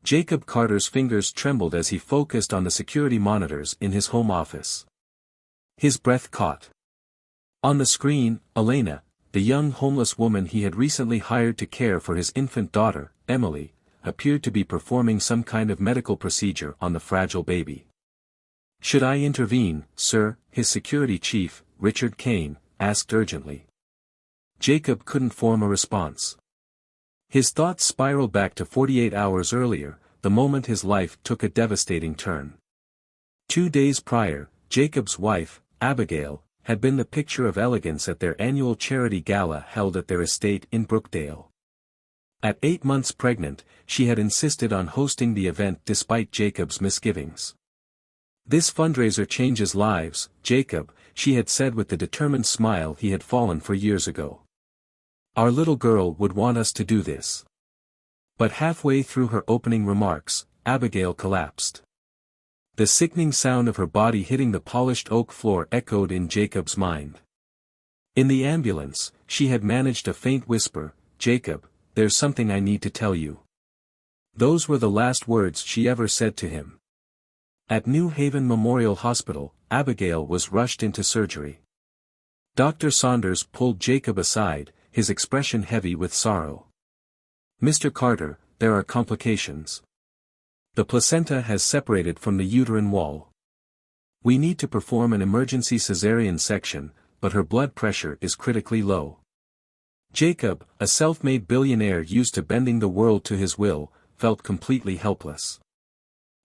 Jacob Carter's fingers trembled as he focused on the security monitors in his home office. His breath caught. On the screen, Elena, the young homeless woman he had recently hired to care for his infant daughter, Emily, appeared to be performing some kind of medical procedure on the fragile baby. "Should I intervene, sir?" his security chief, Richard Kane, asked urgently. Jacob couldn't form a response. His thoughts spiraled back to 48 hours earlier, the moment his life took a devastating turn. 2 days prior, Jacob's wife, Abigail, had been the picture of elegance at their annual charity gala held at their estate in Brookdale. At 8 months pregnant, she had insisted on hosting the event despite Jacob's misgivings. "This fundraiser changes lives, Jacob," she had said with the determined smile he had fallen for years ago. "Our little girl would want us to do this." But halfway through her opening remarks, Abigail collapsed. The sickening sound of her body hitting the polished oak floor echoed in Jacob's mind. In the ambulance, she had managed a faint whisper, "Jacob, there's something I need to tell you." Those were the last words she ever said to him. At New Haven Memorial Hospital, Abigail was rushed into surgery. Dr. Saunders pulled Jacob aside, his expression heavy with sorrow. "Mr. Carter, there are complications. The placenta has separated from the uterine wall. We need to perform an emergency cesarean section, but her blood pressure is critically low." Jacob, a self-made billionaire used to bending the world to his will, felt completely helpless.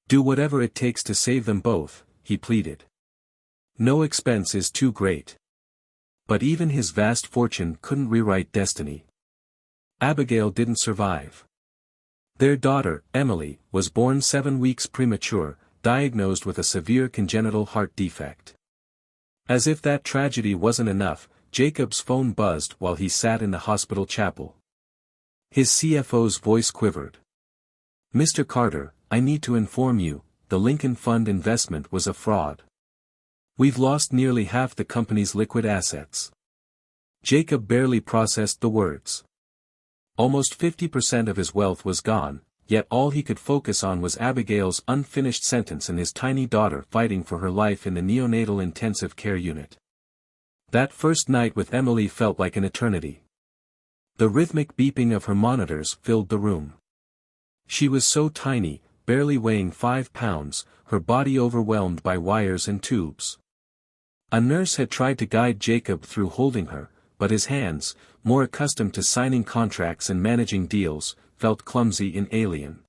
"Do whatever it takes to save them both," he pleaded. "No expense is too great." But even his vast fortune couldn't rewrite destiny. Abigail didn't survive. Their daughter, Emily, was born 7 weeks premature, diagnosed with a severe congenital heart defect. As if that tragedy wasn't enough, Jacob's phone buzzed while he sat in the hospital chapel. His CFO's voice quivered. "Mr. Carter, I need to inform you, the Lincoln Fund investment was a fraud. We've lost nearly half the company's liquid assets." Jacob barely processed the words. Almost 50% of his wealth was gone, yet all he could focus on was Abigail's unfinished sentence and his tiny daughter fighting for her life in the neonatal intensive care unit. That first night with Emily felt like an eternity. The rhythmic beeping of her monitors filled the room. She was so tiny, barely weighing 5 pounds, her body overwhelmed by wires and tubes. A nurse had tried to guide Jacob through holding her, but his hands, more accustomed to signing contracts and managing deals, felt clumsy and alien.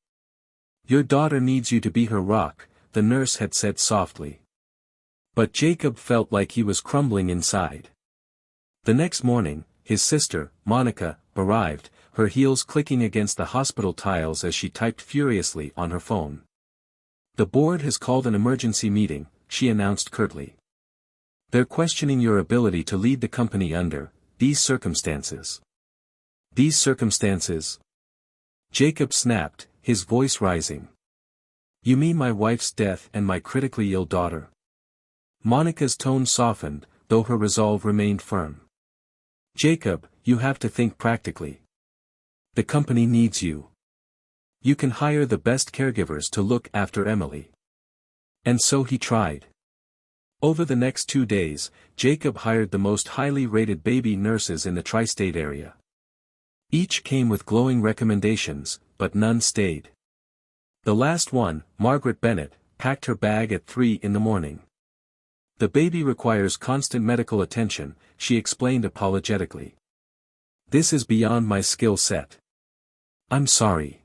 "Your daughter needs you to be her rock," the nurse had said softly. But Jacob felt like he was crumbling inside. The next morning, his sister, Monica, arrived, her heels clicking against the hospital tiles as she typed furiously on her phone. "The board has called an emergency meeting," she announced curtly. "They're questioning your ability to lead the company under these circumstances." "These circumstances?" Jacob snapped, his voice rising. "You mean my wife's death and my critically ill daughter?" Monica's tone softened, though her resolve remained firm. "Jacob, you have to think practically. The company needs you. You can hire the best caregivers to look after Emily." And so he tried. Over the next 2 days, Jacob hired the most highly rated baby nurses in the tri-state area. Each came with glowing recommendations, but none stayed. The last one, Margaret Bennett, packed her bag at 3 in the morning. "The baby requires constant medical attention," she explained apologetically. "This is beyond my skill set. I'm sorry."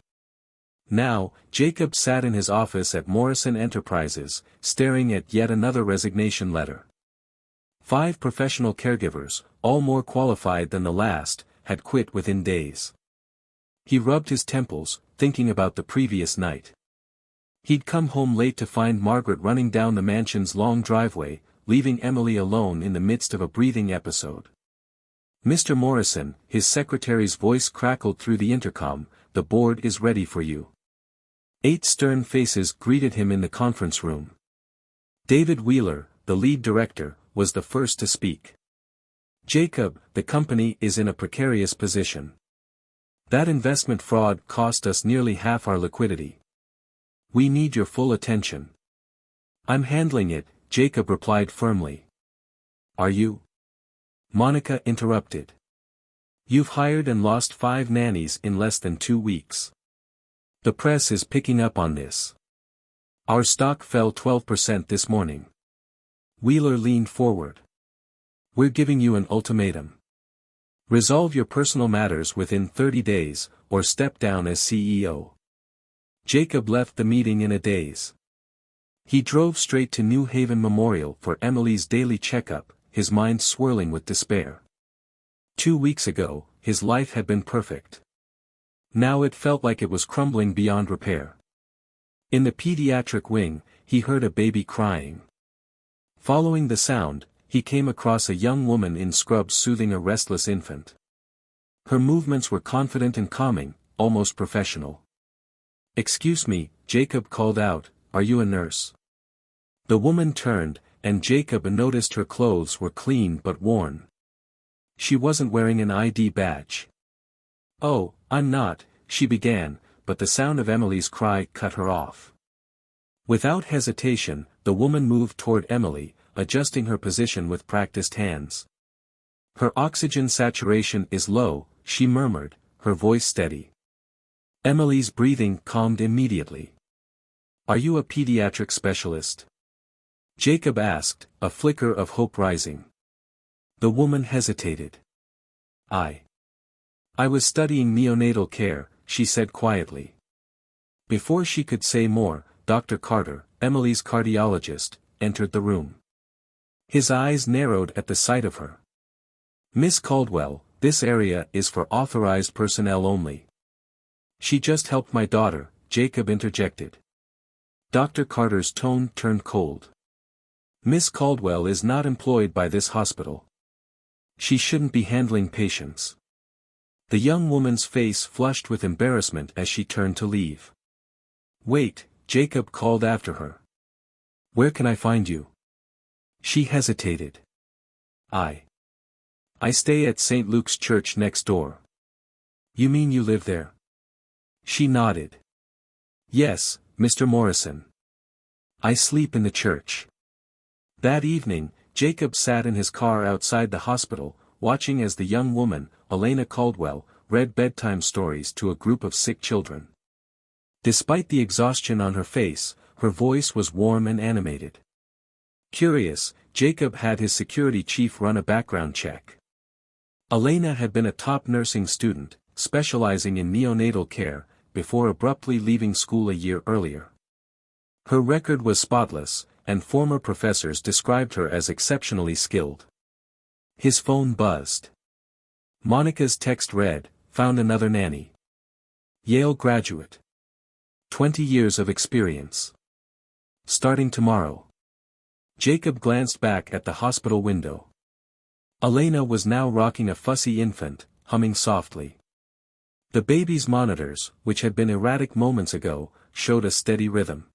Now, Jacob sat in his office at Morrison Enterprises, staring at yet another resignation letter. 5 professional caregivers, all more qualified than the last, had quit within days. He rubbed his temples, thinking about the previous night. He'd come home late to find Margaret running down the mansion's long driveway, leaving Emily alone in the midst of a breathing episode. "Mr. Morrison," his secretary's voice crackled through the intercom, "the board is ready for you." 8 stern faces greeted him in the conference room. David Wheeler, the lead director, was the first to speak. "Jacob, the company is in a precarious position. That investment fraud cost us nearly half our liquidity. We need your full attention. I'm handling it, Jacob replied firmly. Are you? Monica interrupted. You've hired and lost 5 nannies in less than 2 weeks. The press is picking up on this. Our stock fell 12% this morning. Wheeler leaned forward. We're giving you an ultimatum. Resolve your personal matters within 30 days, or step down as CEO. Jacob left the meeting in a daze. He drove straight to New Haven Memorial for Emily's daily checkup, his mind swirling with despair. 2 weeks ago, his life had been perfect. Now it felt like it was crumbling beyond repair. In the pediatric wing, he heard a baby crying. Following the sound, he came across a young woman in scrubs soothing a restless infant. Her movements were confident and calming, almost professional. Excuse me, Jacob called out, are you a nurse? The woman turned, and Jacob noticed her clothes were clean but worn. She wasn't wearing an ID badge. Oh, I'm not, she began, but the sound of Emily's cry cut her off. Without hesitation, the woman moved toward Emily, adjusting her position with practiced hands. Her oxygen saturation is low, she murmured, her voice steady. Emily's breathing calmed immediately. Are you a pediatric specialist? Jacob asked, a flicker of hope rising. The woman hesitated. I was studying neonatal care, she said quietly. Before she could say more, Dr. Carter, Emily's cardiologist, entered the room. His eyes narrowed at the sight of her. Miss Caldwell, this area is for authorized personnel only. She just helped my daughter, Jacob interjected. Dr. Carter's tone turned cold. Miss Caldwell is not employed by this hospital. She shouldn't be handling patients. The young woman's face flushed with embarrassment as she turned to leave. Wait, Jacob called after her. Where can I find you? She hesitated. I stay at St. Luke's Church next door. You mean you live there? She nodded. Yes, Mr. Morrison. I sleep in the church. That evening, Jacob sat in his car outside the hospital, watching as the young woman, Elena Caldwell, read bedtime stories to a group of sick children. Despite the exhaustion on her face, her voice was warm and animated. Curious, Jacob had his security chief run a background check. Elena had been a top nursing student, specializing in neonatal care, before abruptly leaving school a year earlier. Her record was spotless, and former professors described her as exceptionally skilled. His phone buzzed. Monica's text read, found another nanny. Yale graduate. 20 years of experience. Starting tomorrow. Jacob glanced back at the hospital window. Elena was now rocking a fussy infant, humming softly. The baby's monitors, which had been erratic moments ago, showed a steady rhythm.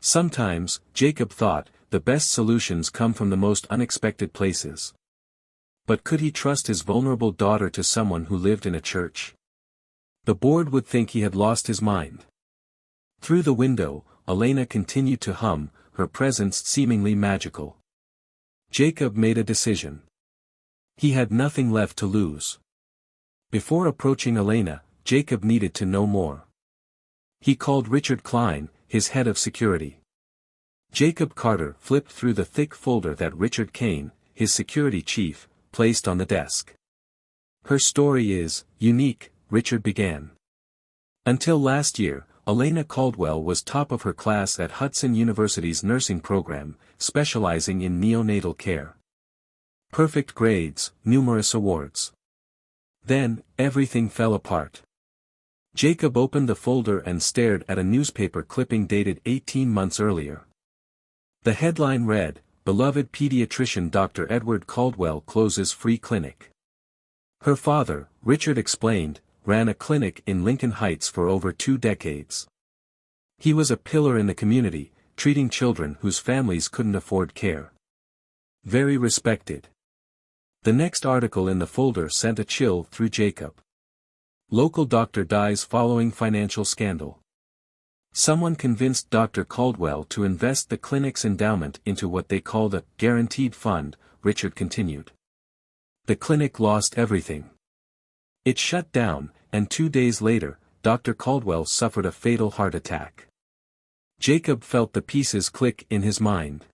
Sometimes, Jacob thought, the best solutions come from the most unexpected places. But could he trust his vulnerable daughter to someone who lived in a church? The board would think he had lost his mind. Through the window, Elena continued to hum, her presence seemingly magical. Jacob made a decision. He had nothing left to lose. Before approaching Elena, Jacob needed to know more. He called Richard Klein, his head of security. Jacob Carter flipped through the thick folder that Richard Kane, his security chief, placed on the desk. Her story is unique, Richard began. Until last year, Elena Caldwell was top of her class at Hudson University's nursing program, specializing in neonatal care. Perfect grades, numerous awards. Then, everything fell apart. Jacob opened the folder and stared at a newspaper clipping dated 18 months earlier. The headline read, "Beloved pediatrician Dr. Edward Caldwell closes free clinic." Her father, Richard explained, ran a clinic in Lincoln Heights for over 2 decades. He was a pillar in the community, treating children whose families couldn't afford care. Very respected. The next article in the folder sent a chill through Jacob. Local doctor dies following financial scandal. Someone convinced Dr. Caldwell to invest the clinic's endowment into what they called a guaranteed fund, Richard continued. The clinic lost everything. It shut down, and 2 days later, Dr. Caldwell suffered a fatal heart attack. Jacob felt the pieces click in his mind.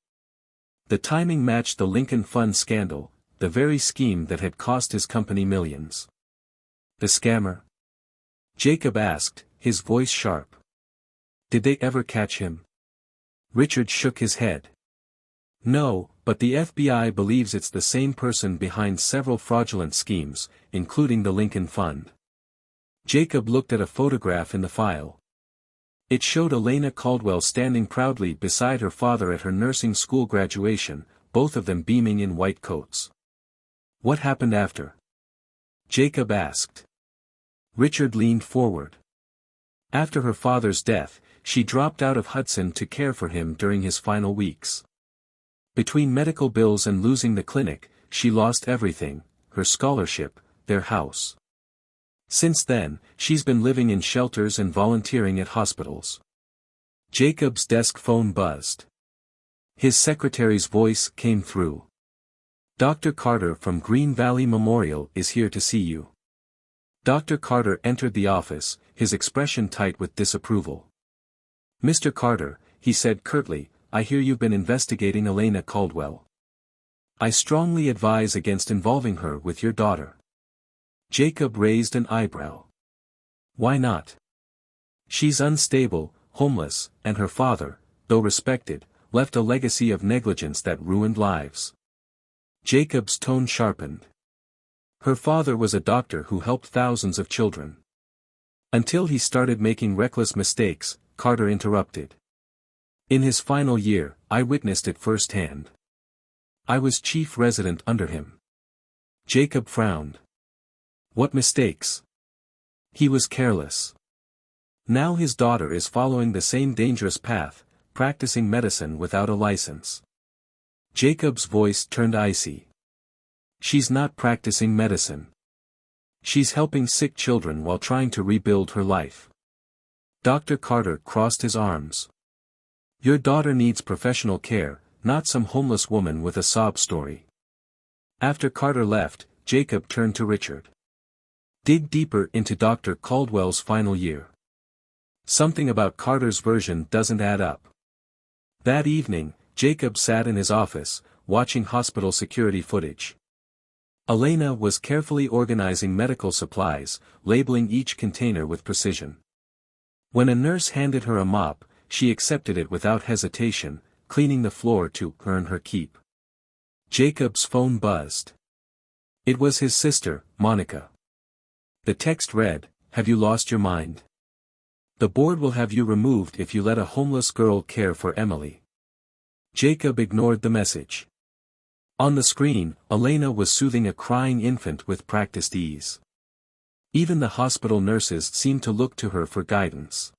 The timing matched the Lincoln Fund scandal, the very scheme that had cost his company millions. The scammer? Jacob asked, his voice sharp. Did they ever catch him? Richard shook his head. No, but the FBI believes it's the same person behind several fraudulent schemes, including the Lincoln Fund. Jacob looked at a photograph in the file. It showed Elena Caldwell standing proudly beside her father at her nursing school graduation, both of them beaming in white coats. What happened after? Jacob asked. Richard leaned forward. After her father's death, she dropped out of Hudson to care for him during his final weeks. Between medical bills and losing the clinic, she lost everything, her scholarship, their house. Since then, she's been living in shelters and volunteering at hospitals. Jacob's desk phone buzzed. His secretary's voice came through. Dr. Carter from Green Valley Memorial is here to see you. Dr. Carter entered the office, his expression tight with disapproval. Mr. Carter, he said curtly, I hear you've been investigating Elena Caldwell. I strongly advise against involving her with your daughter. Jacob raised an eyebrow. Why not? She's unstable, homeless, and her father, though respected, left a legacy of negligence that ruined lives. Jacob's tone sharpened. Her father was a doctor who helped thousands of children. Until he started making reckless mistakes, Carter interrupted. In his final year, I witnessed it firsthand. I was chief resident under him. Jacob frowned. What mistakes? He was careless. Now his daughter is following the same dangerous path, practicing medicine without a license. Jacob's voice turned icy. She's not practicing medicine. She's helping sick children while trying to rebuild her life. Dr. Carter crossed his arms. Your daughter needs professional care, not some homeless woman with a sob story. After Carter left, Jacob turned to Richard. Dig deeper into Dr. Caldwell's final year. Something about Carter's version doesn't add up. That evening, Jacob sat in his office, watching hospital security footage. Elena was carefully organizing medical supplies, labeling each container with precision. When a nurse handed her a mop, she accepted it without hesitation, cleaning the floor to earn her keep. Jacob's phone buzzed. It was his sister, Monica. The text read, Have you lost your mind? The board will have you removed if you let a homeless girl care for Emily. Jacob ignored the message. On the screen, Elena was soothing a crying infant with practiced ease. Even the hospital nurses seemed to look to her for guidance.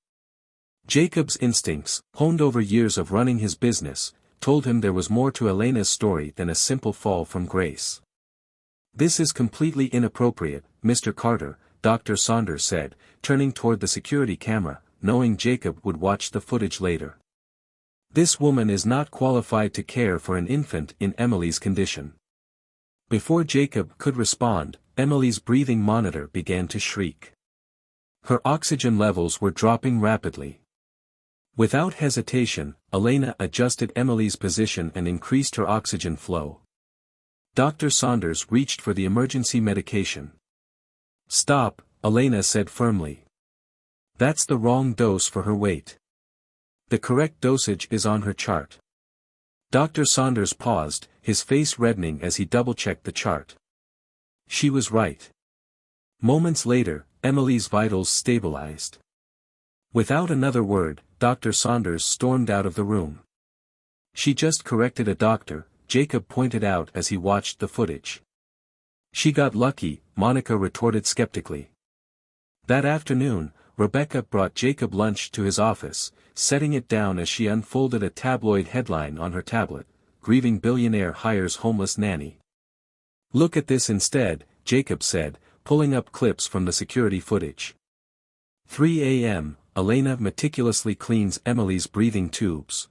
Jacob's instincts, honed over years of running his business, told him there was more to Elena's story than a simple fall from grace. This is completely inappropriate, Mr. Carter, Dr. Saunders said, turning toward the security camera, knowing Jacob would watch the footage later. This woman is not qualified to care for an infant in Emily's condition. Before Jacob could respond, Emily's breathing monitor began to shriek. Her oxygen levels were dropping rapidly. Without hesitation, Elena adjusted Emily's position and increased her oxygen flow. Dr. Saunders reached for the emergency medication. Stop, Elena said firmly. That's the wrong dose for her weight. The correct dosage is on her chart. Dr. Saunders paused, his face reddening as he double-checked the chart. She was right. Moments later, Emily's vitals stabilized. Without another word, Dr. Saunders stormed out of the room. She just corrected a doctor, Jacob pointed out as he watched the footage. She got lucky, Monica retorted skeptically. That afternoon, Rebecca brought Jacob lunch to his office, setting it down as she unfolded a tabloid headline on her tablet, Grieving Billionaire Hires Homeless Nanny. Look at this instead, Jacob said, pulling up clips from the security footage. 3 a.m., Elena meticulously cleans Emily's breathing tubes.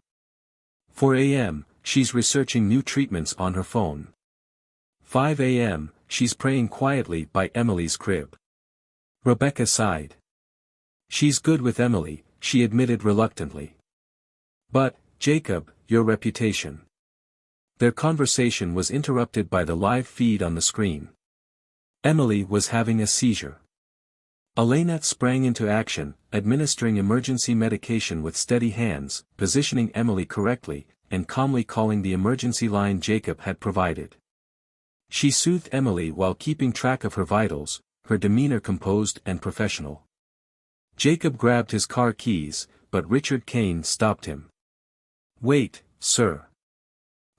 4 a.m., she's researching new treatments on her phone. 5 a.m., she's praying quietly by Emily's crib. Rebecca sighed. She's good with Emily, she admitted reluctantly. But, Jacob, your reputation. Their conversation was interrupted by the live feed on the screen. Emily was having a seizure. Elena sprang into action, administering emergency medication with steady hands, positioning Emily correctly, and calmly calling the emergency line Jacob had provided. She soothed Emily while keeping track of her vitals, her demeanor composed and professional. Jacob grabbed his car keys, but Richard Kane stopped him. "Wait, sir.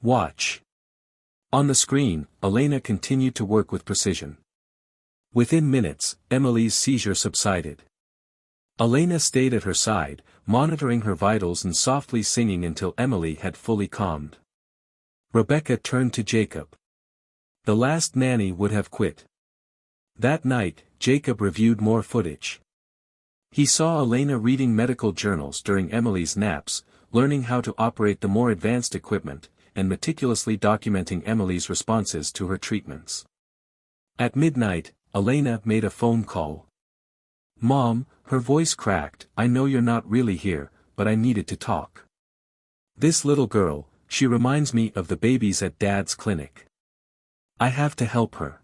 Watch." On the screen, Elena continued to work with precision. Within minutes, Emily's seizure subsided. Elena stayed at her side, monitoring her vitals and softly singing until Emily had fully calmed. Rebecca turned to Jacob. The last nanny would have quit. That night, Jacob reviewed more footage. He saw Elena reading medical journals during Emily's naps, learning how to operate the more advanced equipment, and meticulously documenting Emily's responses to her treatments. At midnight, Elena made a phone call. "Mom," her voice cracked, "I know you're not really here, but I needed to talk. This little girl, she reminds me of the babies at Dad's clinic. I have to help her.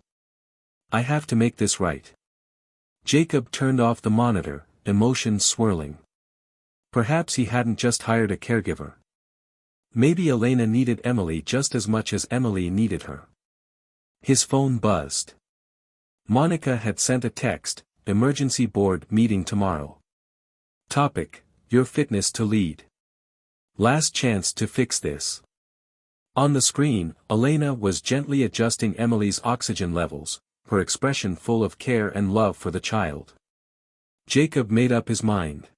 I have to make this right." Jacob turned off the monitor, emotions swirling. Perhaps he hadn't just hired a caregiver. Maybe Elena needed Emily just as much as Emily needed her. His phone buzzed. Monica had sent a text, "Emergency board meeting tomorrow. Topic, your fitness to lead. Last chance to fix this." On the screen, Elena was gently adjusting Emily's oxygen levels, her expression full of care and love for the child. Jacob made up his mind.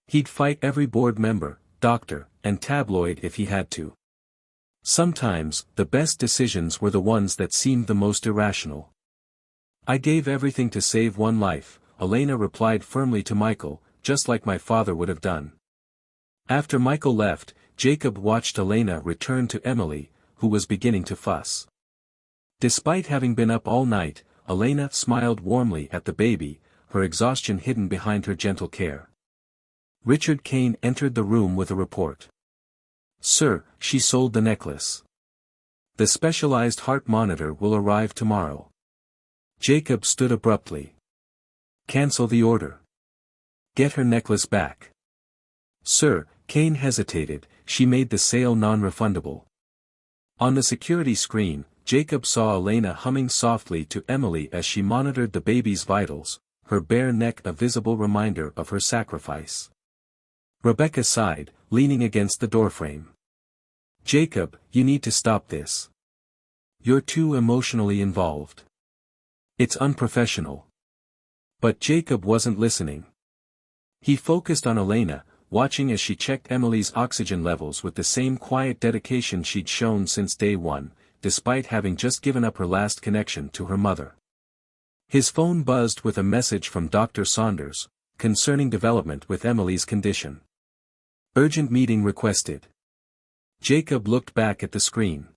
He'd fight every board member, doctor, and tabloid if he had to. Sometimes, the best decisions were the ones that seemed the most irrational. "I gave everything to save one life," Elena replied firmly to Michael, "just like my father would have done." After Michael left, Jacob watched Elena return to Emily, who was beginning to fuss. Despite having been up all night, Elena smiled warmly at the baby, her exhaustion hidden behind her gentle care. Richard Kane entered the room with a report. "Sir, she sold the necklace. The specialized heart monitor will arrive tomorrow." Jacob stood abruptly. "Cancel the order. Get her necklace back." "Sir," Kane hesitated, "she made the sale non-refundable." On the security screen, Jacob saw Elena humming softly to Emily as she monitored the baby's vitals, her bare neck a visible reminder of her sacrifice. Rebecca sighed, leaning against the doorframe. "Jacob, you need to stop this. You're too emotionally involved. It's unprofessional." But Jacob wasn't listening. He focused on Elena, watching as she checked Emily's oxygen levels with the same quiet dedication she'd shown since day one, despite having just given up her last connection to her mother. His phone buzzed with a message from Dr. Saunders, concerning development with Emily's condition. "Urgent meeting requested." Jacob looked back at the screen.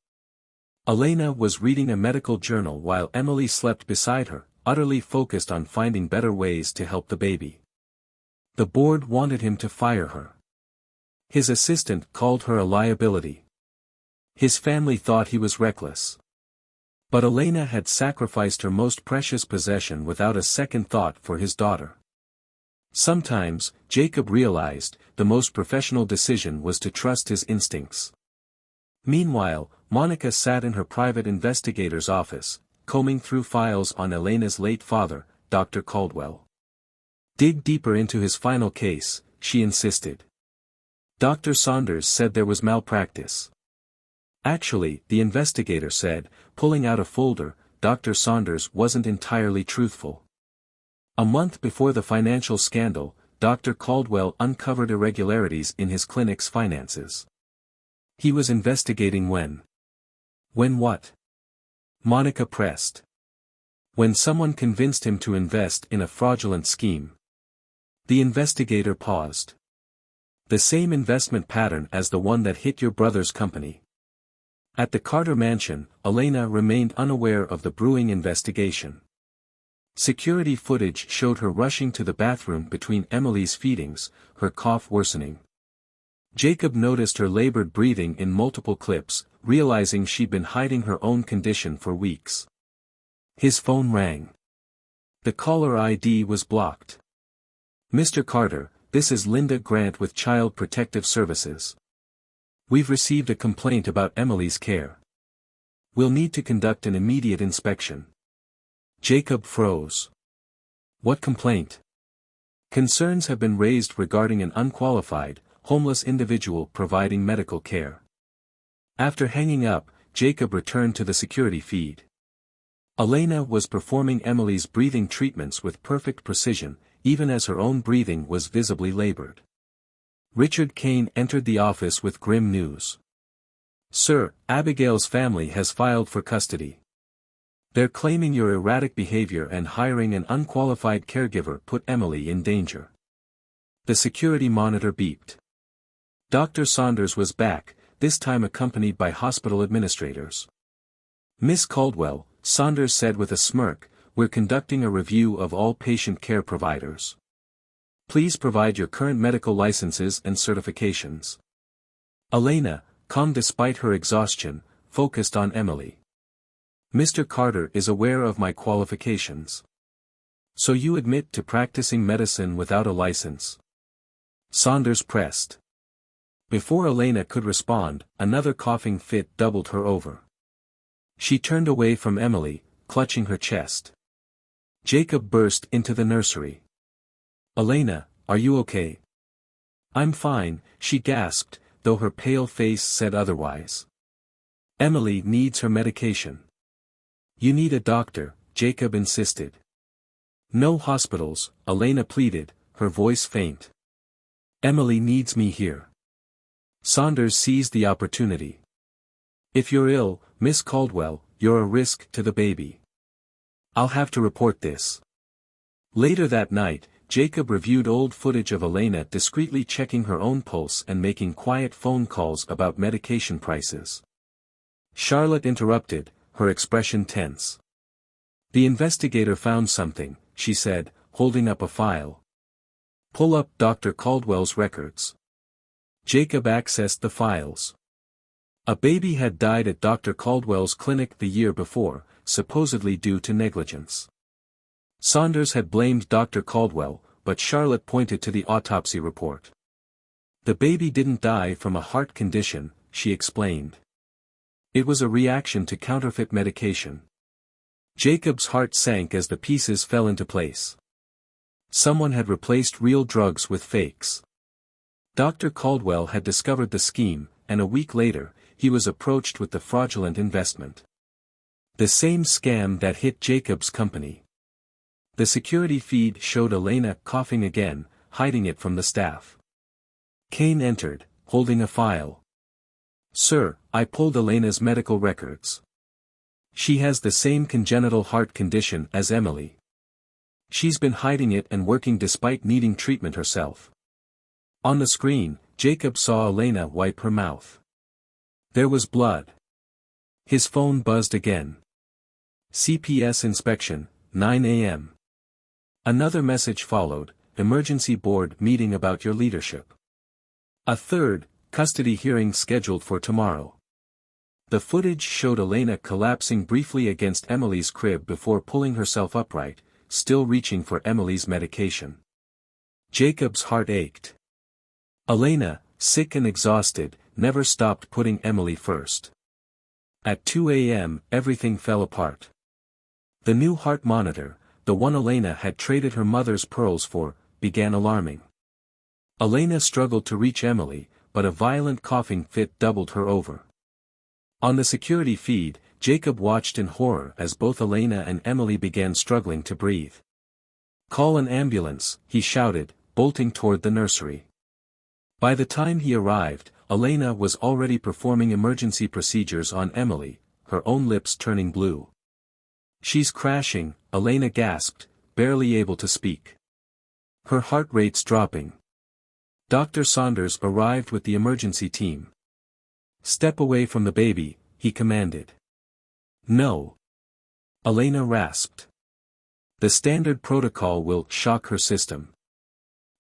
Elena was reading a medical journal while Emily slept beside her, utterly focused on finding better ways to help the baby. The board wanted him to fire her. His assistant called her a liability. His family thought he was reckless. But Elena had sacrificed her most precious possession without a second thought for his daughter. Sometimes, Jacob realized, the most professional decision was to trust his instincts. Meanwhile, Monica sat in her private investigator's office, combing through files on Elena's late father, Dr. Caldwell. "Dig deeper into his final case," she insisted. "Dr. Saunders said there was malpractice." Actually, the investigator said, pulling out a folder, Dr. Saunders wasn't entirely truthful. A month before the financial scandal, Dr. Caldwell uncovered irregularities in his clinic's finances. He was investigating when. When what? Monica pressed. When someone convinced him to invest in a fraudulent scheme. The investigator paused. The same investment pattern as the one that hit your brother's company. At the Carter mansion, Elena remained unaware of the brewing investigation. Security footage showed her rushing to the bathroom between Emily's feedings, her cough worsening. Jacob noticed her labored breathing in multiple clips, realizing she'd been hiding her own condition for weeks. His phone rang. The caller ID was blocked. "Mr. Carter, this is Linda Grant with Child Protective Services. We've received a complaint about Emily's care. We'll need to conduct an immediate inspection." Jacob froze. "What complaint?" "Concerns have been raised regarding an unqualified, homeless individual providing medical care." After hanging up, Jacob returned to the security feed. Elena was performing Emily's breathing treatments with perfect precision, even as her own breathing was visibly labored. Richard Kane entered the office with grim news. "Sir, Abigail's family has filed for custody. They're claiming your erratic behavior and hiring an unqualified caregiver put Emily in danger." The security monitor beeped. Dr. Saunders was back, this time accompanied by hospital administrators. "Miss Caldwell," Saunders said with a smirk, "we're conducting a review of all patient care providers. Please provide your current medical licenses and certifications." Elena, calm despite her exhaustion, focused on Emily. "Mr. Carter is aware of my qualifications. So you admit to practicing medicine without a license?" Saunders pressed. Before Elena could respond, another coughing fit doubled her over. She turned away from Emily, clutching her chest. Jacob burst into the nursery. "Elena, are you okay?" "I'm fine," she gasped, though her pale face said otherwise. "Emily needs her medication." "You need a doctor," Jacob insisted. "No hospitals," Elena pleaded, her voice faint. "Emily needs me here." Saunders seized the opportunity. "If you're ill, Miss Caldwell, you're a risk to the baby. I'll have to report this." Later that night, Jacob reviewed old footage of Elena discreetly checking her own pulse and making quiet phone calls about medication prices. Charlotte interrupted, her expression tense. "The investigator found something," she said, holding up a file. "Pull up Dr. Caldwell's records." Jacob accessed the files. A baby had died at Dr. Caldwell's clinic the year before, supposedly due to negligence. Saunders had blamed Dr. Caldwell, but Charlotte pointed to the autopsy report. "The baby didn't die from a heart condition," she explained. "It was a reaction to counterfeit medication." Jacob's heart sank as the pieces fell into place. Someone had replaced real drugs with fakes. Dr. Caldwell had discovered the scheme, and a week later, he was approached with the fraudulent investment. The same scam that hit Jacob's company. The security feed showed Elena coughing again, hiding it from the staff. Kane entered, holding a file. "Sir, I pulled Elena's medical records. She has the same congenital heart condition as Emily. She's been hiding it and working despite needing treatment herself." On the screen, Jacob saw Elena wipe her mouth. There was blood. His phone buzzed again. "CPS inspection, 9 a.m. Another message followed, "Emergency board meeting about your leadership." A third, "Custody hearing scheduled for tomorrow." The footage showed Elena collapsing briefly against Emily's crib before pulling herself upright, still reaching for Emily's medication. Jacob's heart ached. Elena, sick and exhausted, never stopped putting Emily first. At 2 a.m., everything fell apart. The new heart monitor, the one Elena had traded her mother's pearls for, began alarming. Elena struggled to reach Emily, but a violent coughing fit doubled her over. On the security feed, Jacob watched in horror as both Elena and Emily began struggling to breathe. "Call an ambulance," he shouted, bolting toward the nursery. By the time he arrived, Elena was already performing emergency procedures on Emily, her own lips turning blue. "She's crashing," Elena gasped, barely able to speak. her heart rates dropping. Dr. Saunders arrived with the emergency team. "Step away from the baby," he commanded. "No." Elena rasped. "The standard protocol will shock her system.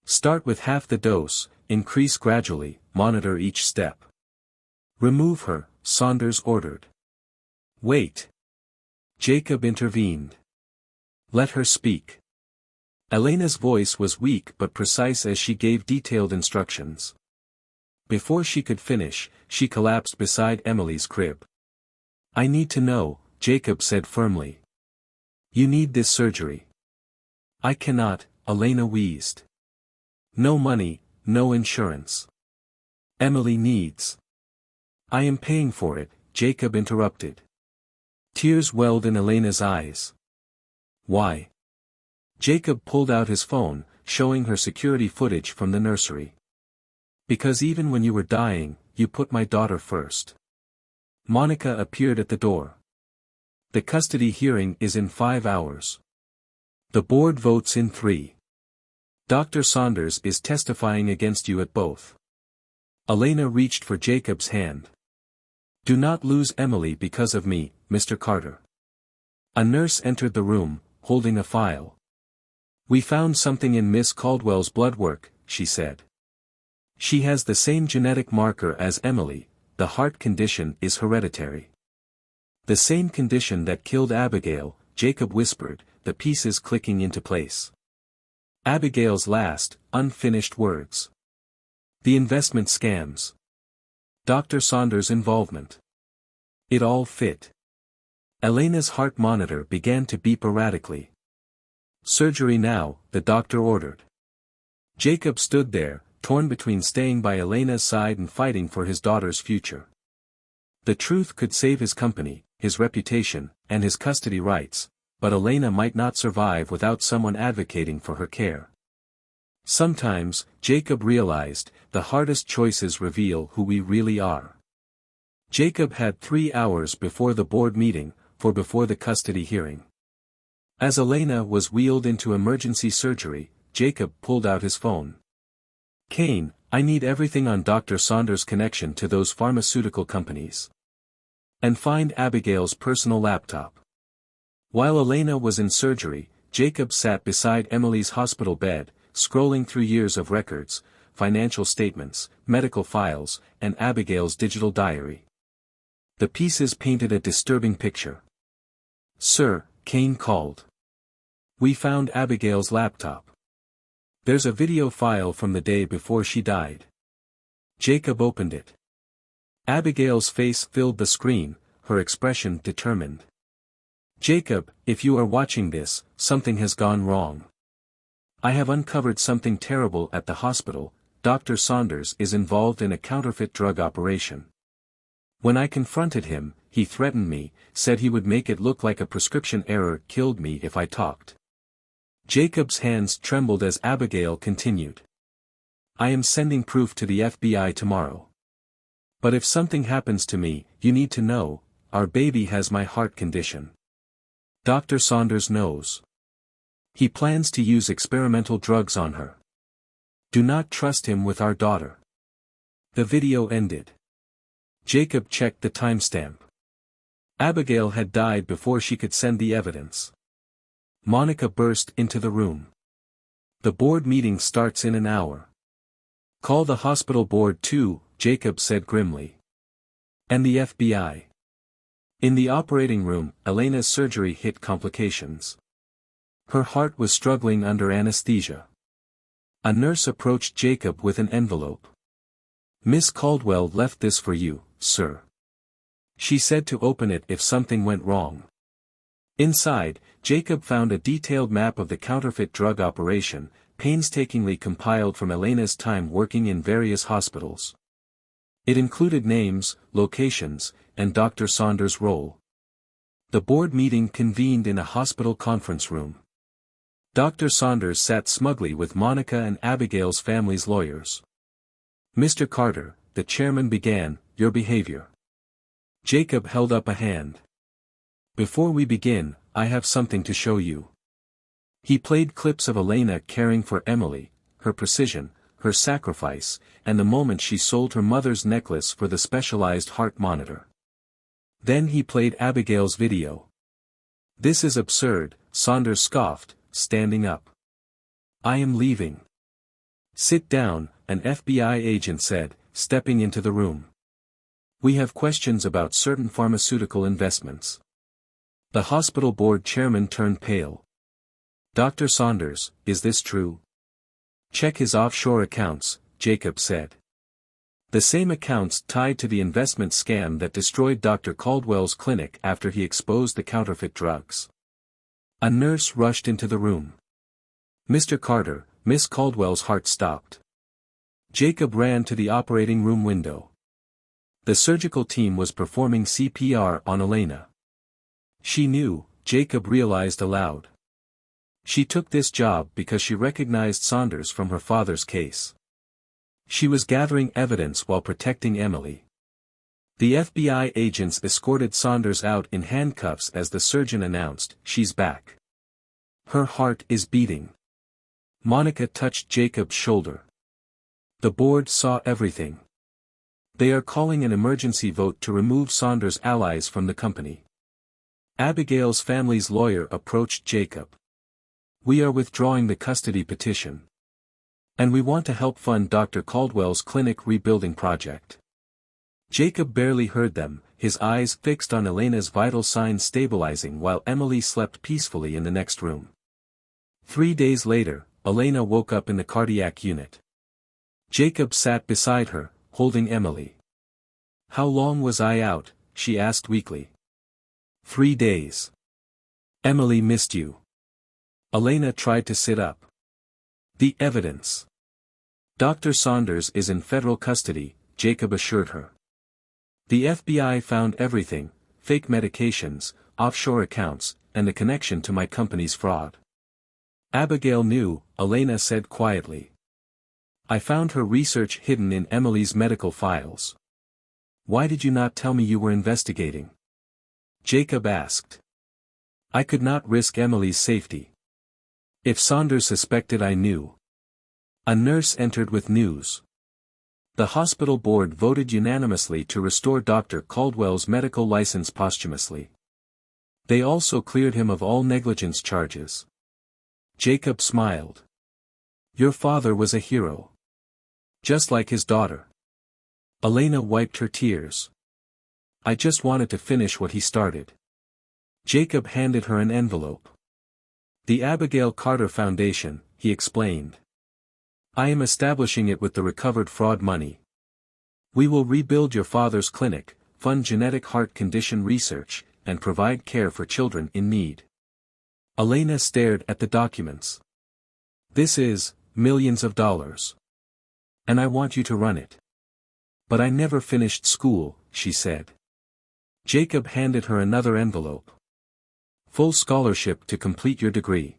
Start with half the dose, increase gradually, monitor each step." "Remove her," Saunders ordered. "Wait." Jacob intervened. "Let her speak." Elena's voice was weak but precise as she gave detailed instructions. Before she could finish, she collapsed beside Emily's crib. "I need to know," Jacob said firmly. "You need this surgery." "I cannot," Elena wheezed. "No money, no insurance." "Emily needs." "I am paying for it," Jacob interrupted. Tears welled in Elena's eyes. "Why?" Jacob pulled out his phone, showing her security footage from the nursery. "Because even when you were dying, you put my daughter first." Monica appeared at the door. "The custody hearing is in 5 hours. The board votes in 3. Dr. Saunders is testifying against you at both." Elena reached for Jacob's hand. "Do not lose Emily because of me, Mr. Carter." A nurse entered the room, holding a file. "We found something in Miss Caldwell's blood work," she said. "She has the same genetic marker as Emily. The heart condition is hereditary." "The same condition that killed Abigail," Jacob whispered, the pieces clicking into place. Abigail's last, unfinished words. The investment scams. Dr. Saunders' involvement. It all fit. Elena's heart monitor began to beep erratically. "Surgery now," the doctor ordered. Jacob stood there, torn between staying by Elena's side and fighting for his daughter's future. The truth could save his company, his reputation, and his custody rights, but Elena might not survive without someone advocating for her care. Sometimes, Jacob realized, the hardest choices reveal who we really are. Jacob had 3 hours before the board meeting, before the custody hearing. As Elena was wheeled into emergency surgery, Jacob pulled out his phone. "Kane, I need everything on Dr. Saunders' connection to those pharmaceutical companies. And find Abigail's personal laptop." While Elena was in surgery, Jacob sat beside Emily's hospital bed, scrolling through years of records, financial statements, medical files, and Abigail's digital diary. The pieces painted a disturbing picture. "Sir," Kane called. "We found Abigail's laptop. There's a video file from the day before she died." Jacob opened it. Abigail's face filled the screen, her expression determined. "Jacob, if you are watching this, something has gone wrong. I have uncovered something terrible at the hospital. Dr. Saunders is involved in a counterfeit drug operation. When I confronted him, he threatened me, said he would make it look like a prescription error killed me if I talked." Jacob's hands trembled as Abigail continued. "I am sending proof to the FBI tomorrow. But if something happens to me, you need to know, our baby has my heart condition. Dr. Saunders knows. He plans to use experimental drugs on her. Do not trust him with our daughter." The video ended. Jacob checked the timestamp. Abigail had died before she could send the evidence. Monica burst into the room. "The board meeting starts in an hour. Call the hospital board too," Jacob said grimly. "And the FBI." In the operating room, Elena's surgery hit complications. Her heart was struggling under anesthesia. A nurse approached Jacob with an envelope. "Miss Caldwell left this for you, sir. She said to open it if something went wrong." Inside, Jacob found a detailed map of the counterfeit drug operation, painstakingly compiled from Elena's time working in various hospitals. It included names, locations, and Dr. Saunders' role. The board meeting convened in a hospital conference room. Dr. Saunders sat smugly with Monica and Abigail's family's lawyers. "Mr. Carter," the chairman began, "your behavior." Jacob held up a hand. "Before we begin, I have something to show you." He played clips of Elena caring for Emily, her precision, her sacrifice, and the moment she sold her mother's necklace for the specialized heart monitor. Then he played Abigail's video. "This is absurd," Saunders scoffed, standing up. "I am leaving." "Sit down," an FBI agent said, stepping into the room. "We have questions about certain pharmaceutical investments." The hospital board chairman turned pale. "Dr. Saunders, is this true?" "Check his offshore accounts," Jacob said. "The same accounts tied to the investment scam that destroyed Dr. Caldwell's clinic after he exposed the counterfeit drugs." A nurse rushed into the room. "Mr. Carter," Miss Caldwell's heart stopped. Jacob ran to the operating room window. The surgical team was performing CPR on Elena. She knew, Jacob realized aloud. She took this job because she recognized Saunders from her father's case. She was gathering evidence while protecting Emily. The FBI agents escorted Saunders out in handcuffs as the surgeon announced, "She's back. Her heart is beating." Monica touched Jacob's shoulder. "The board saw everything. They are calling an emergency vote to remove Saunders' allies from the company." Abigail's family's lawyer approached Jacob. "We are withdrawing the custody petition. And we want to help fund Dr. Caldwell's clinic rebuilding project." Jacob barely heard them, his eyes fixed on Elena's vital signs stabilizing while Emily slept peacefully in the next room. 3 days later, Elena woke up in the cardiac unit. Jacob sat beside her, holding Emily. "How long was I out?" she asked weakly. 3 days. "Emily missed you." Elena tried to sit up. "The evidence." "Dr. Saunders is in federal custody," Jacob assured her. "The FBI found everything, fake medications, offshore accounts, and the connection to my company's fraud." Abigail knew, Elena said quietly. "I found her research hidden in Emily's medical files." "Why did you not tell me you were investigating?" Jacob asked. "I could not risk Emily's safety. If Saunders suspected I knew." A nurse entered with news. The hospital board voted unanimously to restore Dr. Caldwell's medical license posthumously. They also cleared him of all negligence charges. Jacob smiled. "Your father was a hero. Just like his daughter." Elena wiped her tears. "I just wanted to finish what he started." Jacob handed her an envelope. "The Abigail Carter Foundation," he explained. "I am establishing it with the recovered fraud money. We will rebuild your father's clinic, fund genetic heart condition research, and provide care for children in need." Elena stared at the documents. "This is millions of dollars. And I want you to run it." "But I never finished school," she said. Jacob handed her another envelope. "Full scholarship to complete your degree.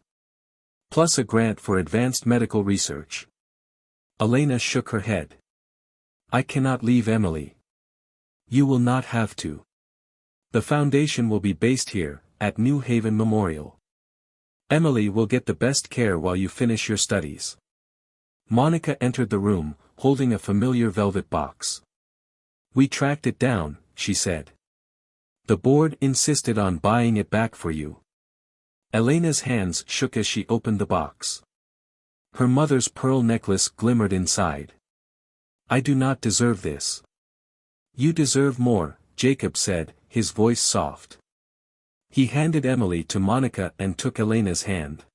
Plus a grant for advanced medical research." Elena shook her head. "I cannot leave Emily." "You will not have to. The foundation will be based here, at New Haven Memorial. Emily will get the best care while you finish your studies." Monica entered the room, holding a familiar velvet box. "We tracked it down," she said. "The board insisted on buying it back for you." Elena's hands shook as she opened the box. Her mother's pearl necklace glimmered inside. "I do not deserve this." "You deserve more," Jacob said, his voice soft. He handed Emily to Monica and took Elena's hand.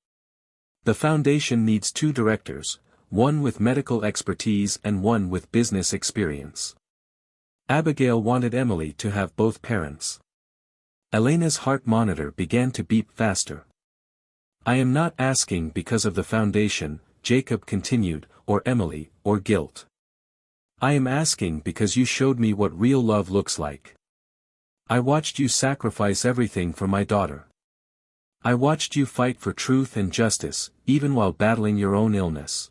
"The foundation needs 2 directors, one with medical expertise and one with business experience." Abigail wanted Emily to have both parents. Elena's heart monitor began to beat faster. "I am not asking because of the foundation," Jacob continued, "or Emily, or guilt. I am asking because you showed me what real love looks like. I watched you sacrifice everything for my daughter. I watched you fight for truth and justice, even while battling your own illness.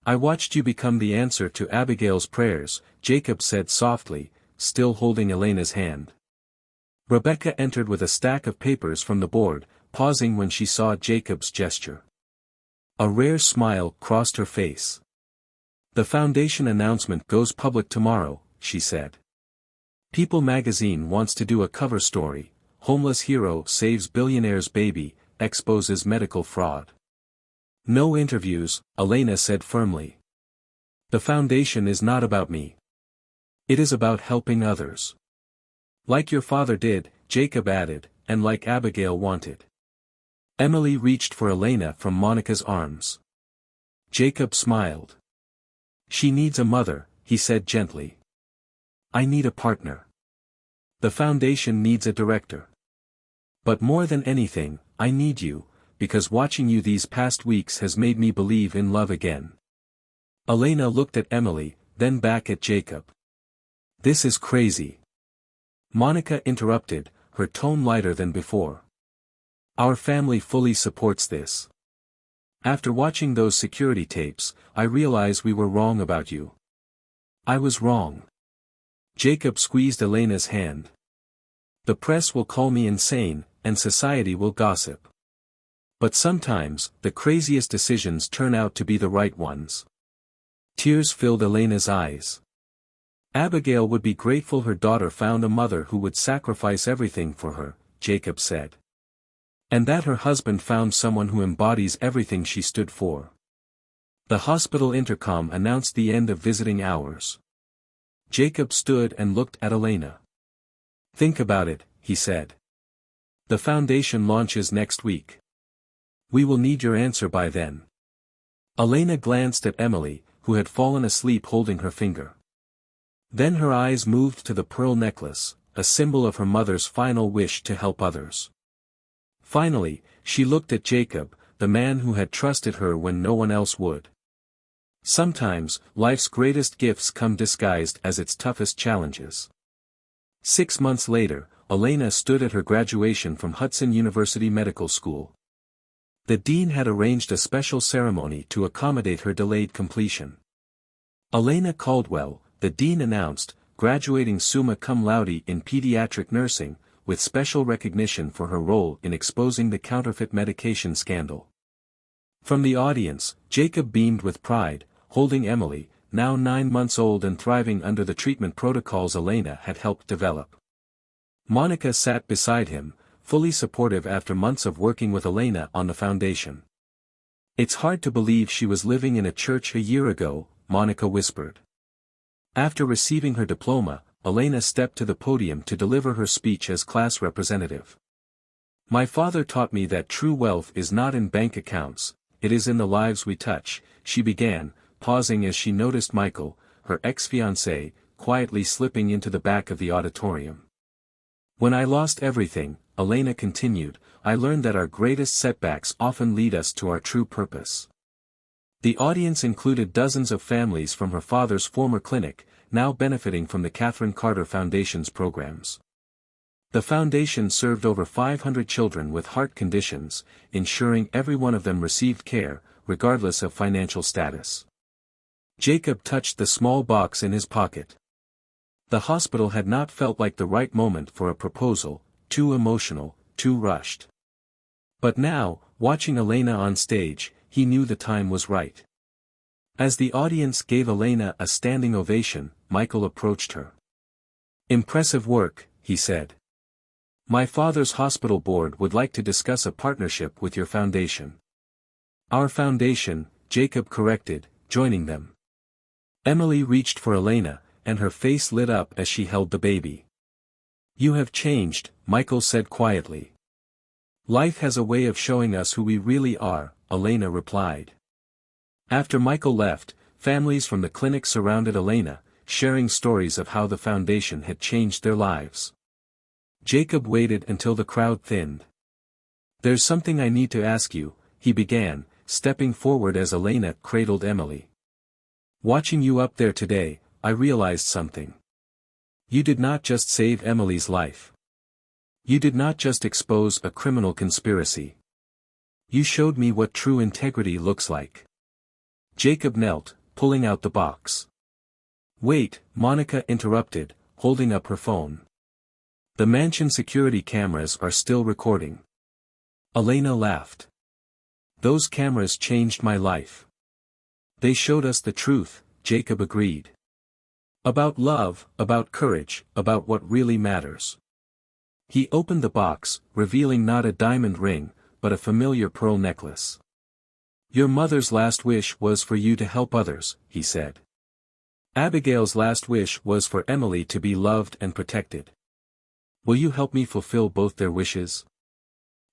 I watched you become the answer to Abigail's prayers," Jacob said softly, still holding Elena's hand. Rebecca entered with a stack of papers from the board, pausing when she saw Jacob's gesture. A rare smile crossed her face. "The foundation announcement goes public tomorrow," she said. "People magazine wants to do a cover story, Homeless Hero Saves Billionaire's Baby, Exposes Medical Fraud." "No interviews," Elena said firmly. "The foundation is not about me. It is about helping others. Like your father did," Jacob added, "and like Abigail wanted." Emily reached for Elena from Monica's arms. Jacob smiled. "She needs a mother," he said gently. "I need a partner. The foundation needs a director. But more than anything, I need you, because watching you these past weeks has made me believe in love again." Elena looked at Emily, then back at Jacob. "This is crazy." Monica interrupted, her tone lighter than before. "Our family fully supports this. After watching those security tapes, I realize we were wrong about you." "I was wrong." Jacob squeezed Elena's hand. "The press will call me insane, and society will gossip. But sometimes, the craziest decisions turn out to be the right ones." Tears filled Elena's eyes. "Abigail would be grateful her daughter found a mother who would sacrifice everything for her," Jacob said. "And that her husband found someone who embodies everything she stood for." The hospital intercom announced the end of visiting hours. Jacob stood and looked at Elena. "Think about it," he said. "The foundation launches next week. We will need your answer by then." Elena glanced at Emily, who had fallen asleep holding her finger. Then her eyes moved to the pearl necklace, a symbol of her mother's final wish to help others. Finally, she looked at Jacob, the man who had trusted her when no one else would. Sometimes, life's greatest gifts come disguised as its toughest challenges. 6 months later, Elena stood at her graduation from Hudson University Medical School. The dean had arranged a special ceremony to accommodate her delayed completion. Elena Caldwell, the dean announced, graduating summa cum laude in pediatric nursing, with special recognition for her role in exposing the counterfeit medication scandal. From the audience, Jacob beamed with pride, holding Emily, now 9 months old and thriving under the treatment protocols Elena had helped develop. Monica sat beside him, fully supportive after months of working with Elena on the foundation. "It's hard to believe she was living in a church a year ago," Monica whispered. After receiving her diploma, Elena stepped to the podium to deliver her speech as class representative. "My father taught me that true wealth is not in bank accounts, it is in the lives we touch," she began, pausing as she noticed Michael, her ex-fiancé, quietly slipping into the back of the auditorium. "When I lost everything," Elena continued, "I learned that our greatest setbacks often lead us to our true purpose." The audience included dozens of families from her father's former clinic, now benefiting from the Catherine Carter Foundation's programs. The foundation served over 500 children with heart conditions, ensuring every one of them received care, regardless of financial status. Jacob touched the small box in his pocket. The hospital had not felt like the right moment for a proposal, too emotional, too rushed. But now, watching Elena on stage, he knew the time was right. As the audience gave Elena a standing ovation, Michael approached her. "Impressive work," he said. "My father's hospital board would like to discuss a partnership with your foundation." "Our foundation," Jacob corrected, joining them. Emily reached for Elena, and her face lit up as she held the baby. "You have changed," Michael said quietly. "Life has a way of showing us who we really are," Elena replied. After Michael left, families from the clinic surrounded Elena, sharing stories of how the foundation had changed their lives. Jacob waited until the crowd thinned. "There's something I need to ask you," he began, stepping forward as Elena cradled Emily. "Watching you up there today, I realized something. You did not just save Emily's life. You did not just expose a criminal conspiracy. You showed me what true integrity looks like." Jacob knelt, pulling out the box. "Wait," Monica interrupted, holding up her phone. "The mansion security cameras are still recording." Elena laughed. Those cameras changed my life. They showed us the truth, Jacob agreed. About love, about courage, about what really matters. He opened the box, revealing not a diamond ring, but a familiar pearl necklace. Your mother's last wish was for you to help others, he said. Abigail's last wish was for Emily to be loved and protected. Will you help me fulfill both their wishes?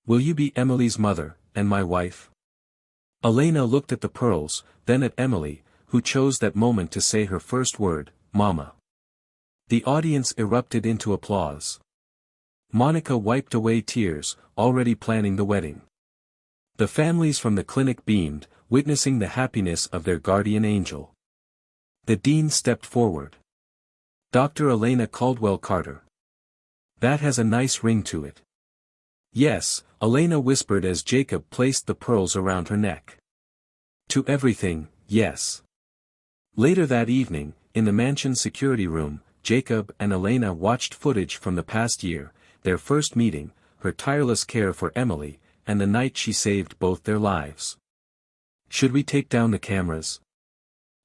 Will you be Emily's mother, and my wife? Elena looked at the pearls, then at Emily, who chose that moment to say her first word, Mama. The audience erupted into applause. Monica wiped away tears, already planning the wedding. The families from the clinic beamed, witnessing the happiness of their guardian angel. The dean stepped forward. Dr. Elena Caldwell Carter. That has a nice ring to it. Yes, Elena whispered as Jacob placed the pearls around her neck. To everything, yes. Later that evening, in the mansion's security room, Jacob and Elena watched footage from the past year, their first meeting, her tireless care for Emily, and the night she saved both their lives. Should we take down the cameras?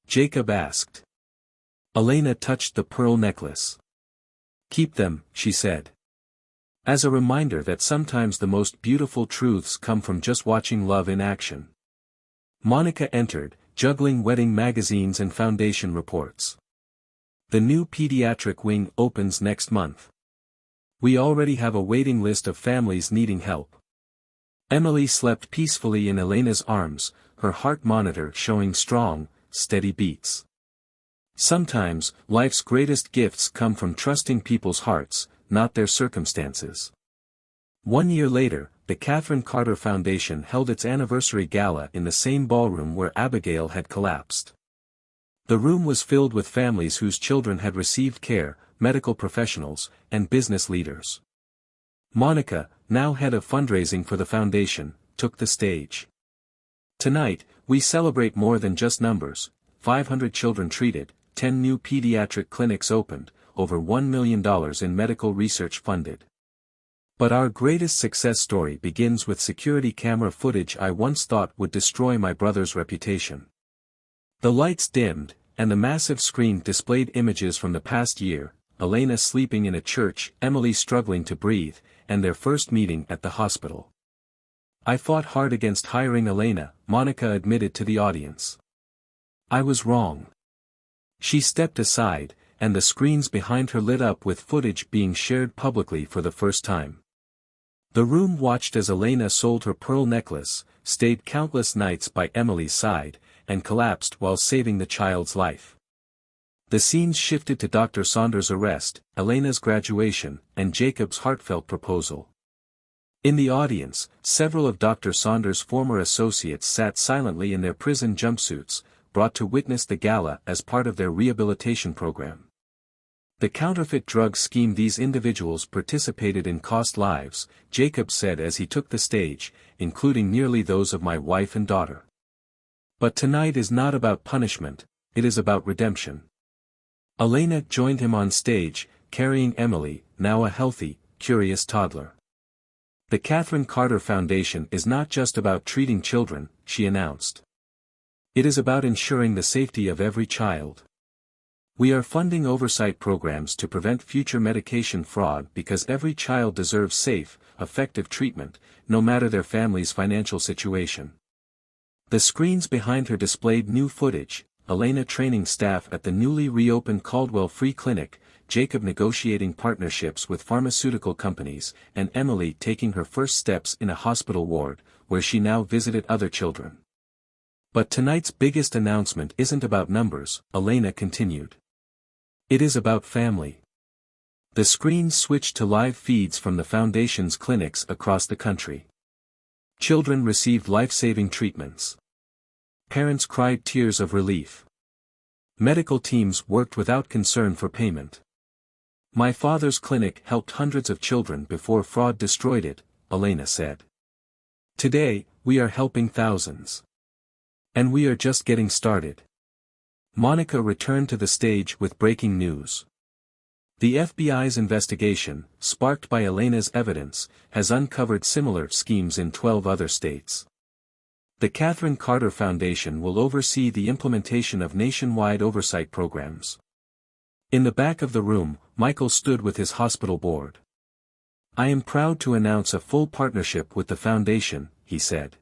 Jacob asked. Elena touched the pearl necklace. Keep them, she said. As a reminder that sometimes the most beautiful truths come from just watching love in action. Monica entered, juggling wedding magazines and foundation reports. The new pediatric wing opens next month. We already have a waiting list of families needing help. Emily slept peacefully in Elena's arms, her heart monitor showing strong, steady beats. Sometimes, life's greatest gifts come from trusting people's hearts, not their circumstances. 1 year later, the Catherine Carter Foundation held its anniversary gala in the same ballroom where Abigail had collapsed. The room was filled with families whose children had received care, medical professionals, and business leaders. Monica, now head of fundraising for the foundation, took the stage. Tonight, we celebrate more than just numbers: 500 children treated, 10 new pediatric clinics opened, over $1 million in medical research funded. But our greatest success story begins with security camera footage I once thought would destroy my brother's reputation. The lights dimmed, and the massive screen displayed images from the past year: Elena sleeping in a church, Emily struggling to breathe, and their first meeting at the hospital. I fought hard against hiring Elena, Monica admitted to the audience. I was wrong. She stepped aside, and the screens behind her lit up with footage being shared publicly for the first time. The room watched as Elena sold her pearl necklace, stayed countless nights by Emily's side, and collapsed while saving the child's life. The scenes shifted to Dr. Saunders' arrest, Elena's graduation, and Jacob's heartfelt proposal. In the audience, several of Dr. Saunders' former associates sat silently in their prison jumpsuits, brought to witness the gala as part of their rehabilitation program. The counterfeit drug scheme these individuals participated in cost lives, Jacob said as he took the stage, including nearly those of my wife and daughter. But tonight is not about punishment, it is about redemption. Elena joined him on stage, carrying Emily, now a healthy, curious toddler. The Catherine Carter Foundation is not just about treating children, she announced. It is about ensuring the safety of every child. We are funding oversight programs to prevent future medication fraud because every child deserves safe, effective treatment, no matter their family's financial situation. The screens behind her displayed new footage: Elena training staff at the newly reopened Caldwell Free Clinic, Jacob negotiating partnerships with pharmaceutical companies, and Emily taking her first steps in a hospital ward, where she now visited other children. But tonight's biggest announcement isn't about numbers, Elena continued. It is about family. The screens switched to live feeds from the Foundation's clinics across the country. Children received life-saving treatments. Parents cried tears of relief. Medical teams worked without concern for payment. My father's clinic helped hundreds of children before fraud destroyed it, Elena said. Today, we are helping thousands. And we are just getting started. Monica returned to the stage with breaking news. The FBI's investigation, sparked by Elena's evidence, has uncovered similar schemes in 12 other states. The Catherine Carter Foundation will oversee the implementation of nationwide oversight programs. In the back of the room, Michael stood with his hospital board. "I am proud to announce a full partnership with the foundation," he said.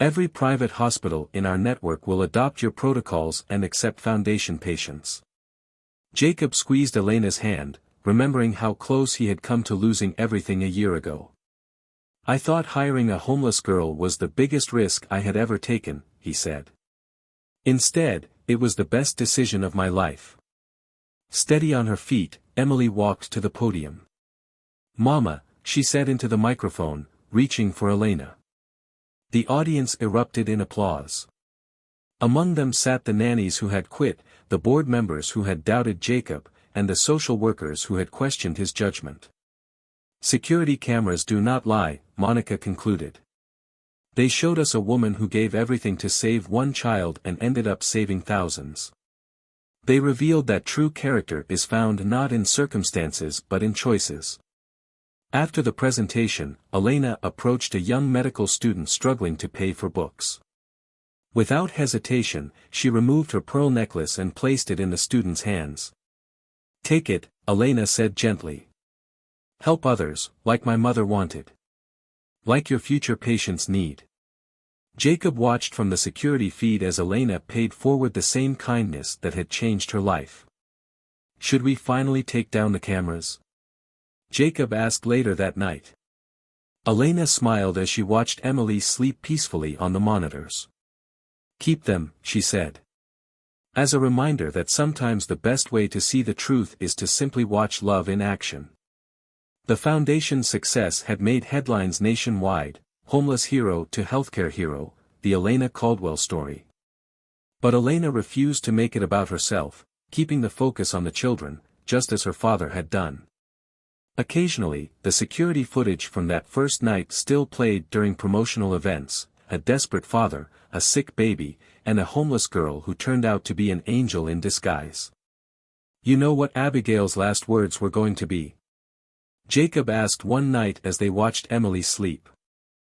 "Every private hospital in our network will adopt your protocols and accept foundation patients." Jacob squeezed Elena's hand, remembering how close he had come to losing everything a year ago. "I thought hiring a homeless girl was the biggest risk I had ever taken," he said. "Instead, it was the best decision of my life." Steady on her feet, Emily walked to the podium. "Mama," she said into the microphone, reaching for Elena. The audience erupted in applause. Among them sat the nannies who had quit, the board members who had doubted Jacob, and the social workers who had questioned his judgment. "Security cameras do not lie," Monica concluded. "They showed us a woman who gave everything to save one child and ended up saving thousands. They revealed that true character is found not in circumstances but in choices." After the presentation, Elena approached a young medical student struggling to pay for books. Without hesitation, she removed her pearl necklace and placed it in the student's hands. "Take it," Elena said gently. "Help others, like my mother wanted. Like your future patients need." Jacob watched from the security feed as Elena paid forward the same kindness that had changed her life. "Should we finally take down the cameras?" Jacob asked later that night. Elena smiled as she watched Emily sleep peacefully on the monitors. "Keep them," she said. "As a reminder that sometimes the best way to see the truth is to simply watch love in action." The foundation's success had made headlines nationwide, "Homeless Hero to Healthcare Hero, the Elena Caldwell story." But Elena refused to make it about herself, keeping the focus on the children, just as her father had done. Occasionally, the security footage from that first night still played during promotional events, a desperate father, a sick baby, and a homeless girl who turned out to be an angel in disguise. "You know what Abigail's last words were going to be?" Jacob asked one night as they watched Emily sleep.